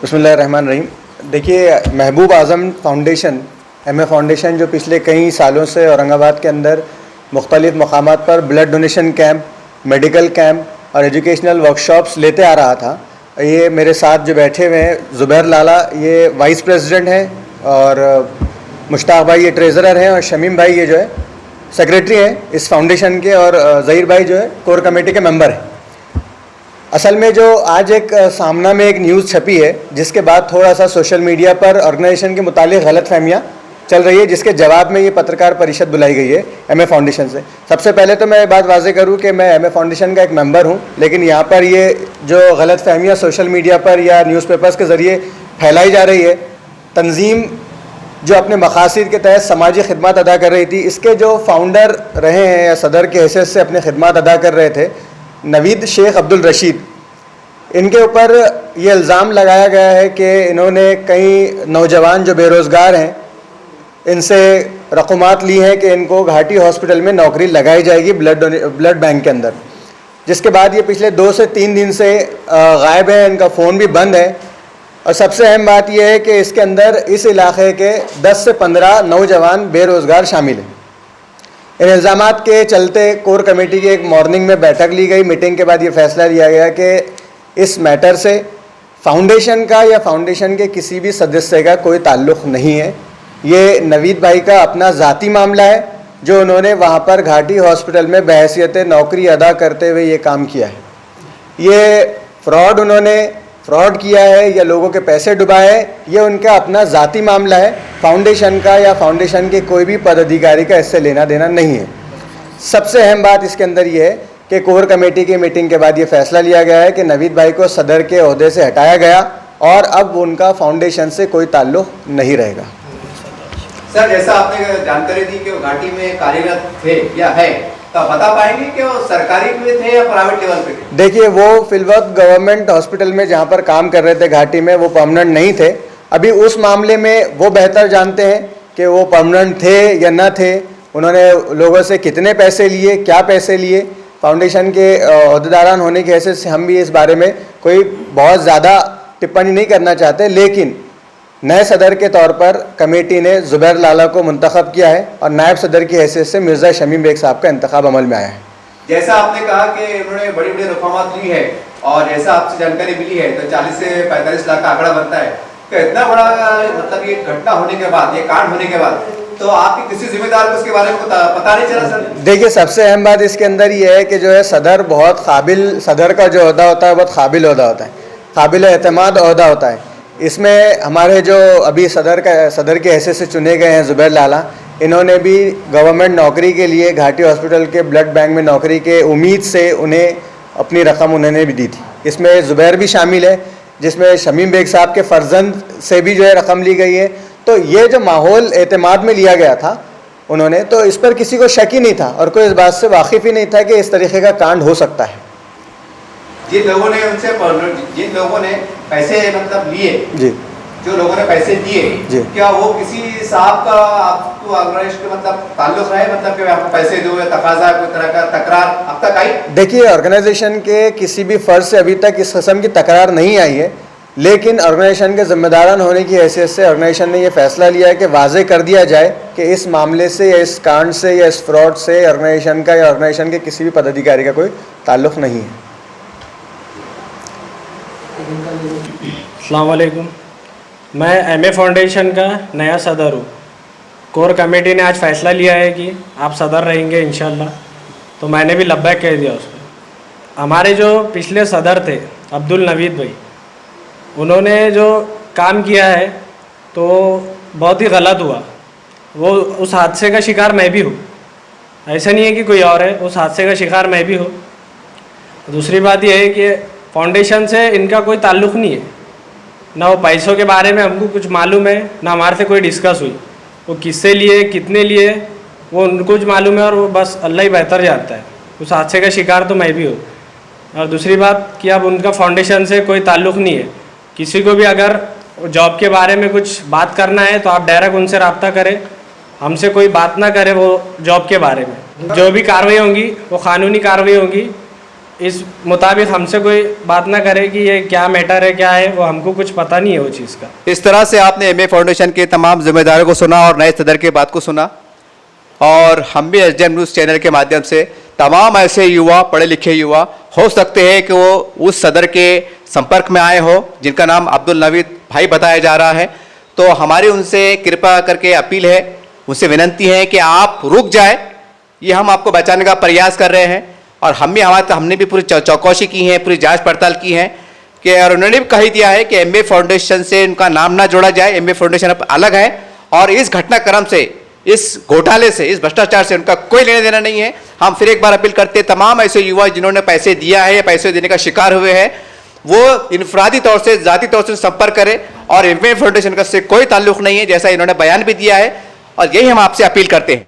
बिस्मिल्लाहिर्रहमानिर्रहीम। देखिए, महबूब आज़म foundation MA foundation जो पिछले कई सालों से औरंगाबाद के अंदर मुख्तलिफ़ मकामात पर blood donation camp, medical camp और एजुकेशनल वर्कशॉप्स लेते आ रहा था। ये मेरे साथ जो बैठे हुए हैं ज़ुबैर लाला, ये वाइस प्रेसिडेंट हैं और मुश्ताक भाई ये ट्रेज़रर हैं और शमीम भाई ये जो है सेक्रेटरी हैं इस फाउंडेशन के और ज़हीर भाई जो है कोर कमेटी के मेंबर हैं। असल में जो आज एक सामना में एक न्यूज़ छपी है जिसके बाद थोड़ा सा सोशल मीडिया पर ऑर्गेनाइजेशन के मुतालिक गलत फहमियाँ चल रही है, जिसके जवाब में ये पत्रकार परिषद बुलाई गई है MA फाउंडेशन से। सबसे पहले तो मैं ये बात वाज़ेह करूँ कि मैं MA फाउंडेशन का एक मेंबर हूँ, लेकिन यहाँ पर ये जो गलत फहमियाँ सोशल मीडिया पर या न्यूज़पेपर्स के ज़रिए फैलाई जा रही है, तंजीम जो अपने मकासद के तहत समाजी खिदमत अदा कर रही थी, इसके जो फाउंडर रहे हैं या सदर के हैसियत से अपनी खिदमत अदा कर रहे थे नवीद शेख अब्दुल रशीद, इनके ऊपर ये इल्ज़ाम लगाया गया है कि इन्होंने कई नौजवान जो बेरोज़गार हैं इनसे रकूमात ली हैं कि इनको घाटी हॉस्पिटल में नौकरी लगाई जाएगी ब्लड बैंक के अंदर, जिसके बाद ये पिछले 2 से 3 दिन से गायब है, इनका फ़ोन भी बंद है। और सबसे अहम बात यह है कि इसके अंदर इस इलाके के 10 से 15 नौजवान बेरोज़गार शामिल हैं। इन इल्ज़ामात के चलते कोर कमेटी की एक मॉर्निंग में बैठक ली गई। मीटिंग के बाद ये फ़ैसला लिया गया कि इस मैटर से फाउंडेशन का या फाउंडेशन के किसी भी सदस्य का कोई ताल्लुक़ नहीं है। ये नवीद भाई का अपना ज़ाती मामला है जो उन्होंने वहाँ पर घाटी हॉस्पिटल में बहैसियत नौकरी अदा करते हुए ये काम किया है। ये उन्होंने फ्रॉड किया है या लोगों के पैसे डुबाए, ये उनका अपना ज़ाती मामला है। फाउंडेशन का या फाउंडेशन के कोई भी पदाधिकारी का इससे लेना देना नहीं है। सबसे अहम बात इसके अंदर ये है कि कोर कमेटी की मीटिंग के बाद ये फ़ैसला लिया गया है कि नवीद भाई को सदर के ओहदे से हटाया गया और अब उनका फाउंडेशन से कोई ताल्लुक़ नहीं रहेगा। सर, जैसा आपने जानकारी दी कि वो घाटी में कार्यरत थे या है, तो आप बता पाएंगे कि वो सरकारी में थे या प्राइवेट लेवल पे थे? देखिए, वो फिलवक्त गवर्नमेंट हॉस्पिटल में जहाँ पर काम कर रहे थे घाटी में, वो परमानेंट नहीं थे। अभी उस मामले में वो बेहतर जानते हैं कि वो परमानेंट थे या न थे, उन्होंने लोगों से कितने पैसे लिए, क्या पैसे लिए। फाउंडेशन के ओहदेदारान होने की हैसियत से हम भी इस बारे में कोई बहुत ज़्यादा टिप्पणी नहीं करना चाहते, लेकिन नए सदर के तौर पर कमेटी ने ज़ुबैर लाला को मुंतखब किया है और नायब सदर की हैसियत से मिर्ज़ा शमीम बेग साहब का इंतखाब अमल में आया है। जैसा आपने कहा कि उन्होंने बड़ी बड़ी रकमात ली है और जैसा आपसे जानकारी मिली है तो 40 से 45 लाख का आंकड़ा बनता है, तो इतना बड़ा मतलब ये घटना होने के बाद, ये कांड होने के बाद, तो आपकी किसी जिम्मेदार को इसके बारे में पता नहीं चला? सर देखिए, सबसे अहम बात इसके अंदर ये है कि जो है सदर बहुत काबिल, सदर का जो ओहदा होता है बहुत काबिल ओहदा होता है, काबिल एतमाद ओहदा होता है। इसमें हमारे जो अभी सदर के हैसियत से चुने गए हैं ज़ुबैर लाला, इन्होंने भी गवर्नमेंट नौकरी के लिए घाटी हॉस्पिटल के ब्लड बैंक में नौकरी के उम्मीद से उन्हें अपनी रकम उन्होंने भी दी थी। इसमें ज़ुबैर भी शामिल है, जिसमें शमीम बेग साहब के फ़र्जंद से भी जो है रकम ली गई है। तो ये जो माहौल एतमाद में लिया गया था उन्होंने, तो इस पर किसी को शक ही नहीं था और कोई इस बात से वाकिफ़ ही नहीं था कि इस तरीके का कांड हो सकता है। जिन लोगों ने पैसे मतलब लिए, जी, जो लोगों ने पैसे दिए, क्या वो किसी साहब का आपको ऑर्गेनाइजेशन के मतलब ताल्लुक है, मतलब कि आपको पैसे दो या तकाजा, कोई तरह का तकरार अब तक आई? देखिए, ऑर्गेनाइजेशन के किसी भी फ़र्द से अभी तक इस किस्म की तकरार नहीं आई है, लेकिन ऑर्गेनाइजेशन के ज़िम्मेदारान होने की हैसियत से ऑर्गेनाइजेशन ने यह फ़ैसला लिया है कि वाज़ेह कर दिया जाए कि इस मामले से या इस कांड से या इस फ्रॉड से ऑर्गेनाइजेशन का या ऑर्गेनाइजेशन के किसी भी पदाधिकारी का कोई ताल्लुक़ नहीं है। अस्सलाम वालेकुम, मैं MA फाउंडेशन का नया सदर हूँ। कोर कमेटी ने आज फ़ैसला लिया है कि आप सदर रहेंगे इंशाल्लाह, तो मैंने भी लब्बैक कह दिया उस पर। हमारे जो पिछले सदर थे अब्दुल नवीद भाई, उन्होंने जो काम किया है तो बहुत ही गलत हुआ। वो उस हादसे का शिकार मैं भी हूँ, ऐसा नहीं है कि कोई और है, उस हादसे का शिकार मैं भी हूँ। दूसरी बात यह है कि फाउंडेशन से इनका कोई ताल्लुक़ नहीं है, ना वो पैसों के बारे में हमको कुछ मालूम है, ना हमारे से कोई डिस्कस हुई। वो किससे लिए, कितने लिए, वो उनको कुछ मालूम है और वो बस अल्लाह ही बेहतर जानता है। उस हादसे का शिकार तो मैं भी हूँ। और दूसरी बात कि अब उनका फाउंडेशन से कोई ताल्लुक़ नहीं है। किसी को भी अगर जॉब के बारे में कुछ बात करना है तो आप डायरेक्ट उनसे रब्ता करें, हमसे कोई बात ना करें वो जॉब के बारे में। जो भी कार्रवाई होंगी वो कानूनी कार्रवाई होंगी। इस मुताबिक हमसे कोई बात ना करे कि ये क्या मैटर है, क्या है, वो हमको कुछ पता नहीं है वो चीज़ का। इस तरह से आपने एमए फाउंडेशन के तमाम जिम्मेदारों को सुना और नए सदर के बात को सुना, और हम भी एसडीएम न्यूज़ चैनल के माध्यम से तमाम ऐसे युवा, पढ़े लिखे युवा हो सकते हैं कि वो उस सदर के संपर्क में आए हो जिनका नाम अब्दुल नवीद भाई बताया जा रहा है, तो हमारी उनसे कृपा करके अपील है, उनसे विनंती है कि आप रुक जाए। ये हम आपको बचाने का प्रयास कर रहे हैं, और हमने भी पूरी चौकसी की है, पूरी जांच पड़ताल की है कि, और उन्होंने भी कही दिया है कि एमए फाउंडेशन से उनका नाम ना जोड़ा जाए। एमए फाउंडेशन अब अलग है, और इस घटनाक्रम से, इस घोटाले से, इस भ्रष्टाचार से उनका कोई लेना देना नहीं है। हम फिर एक बार अपील करते हैं तमाम ऐसे युवा जिन्होंने पैसे दिया है या पैसे देने का शिकार हुए हैं, वो इनफरादी तौर से, जाती तौर से संपर्क करें, और एमए फाउंडेशन का से कोई ताल्लुक नहीं है, जैसा इन्होंने बयान भी दिया है, और यही हम आपसे अपील करते हैं।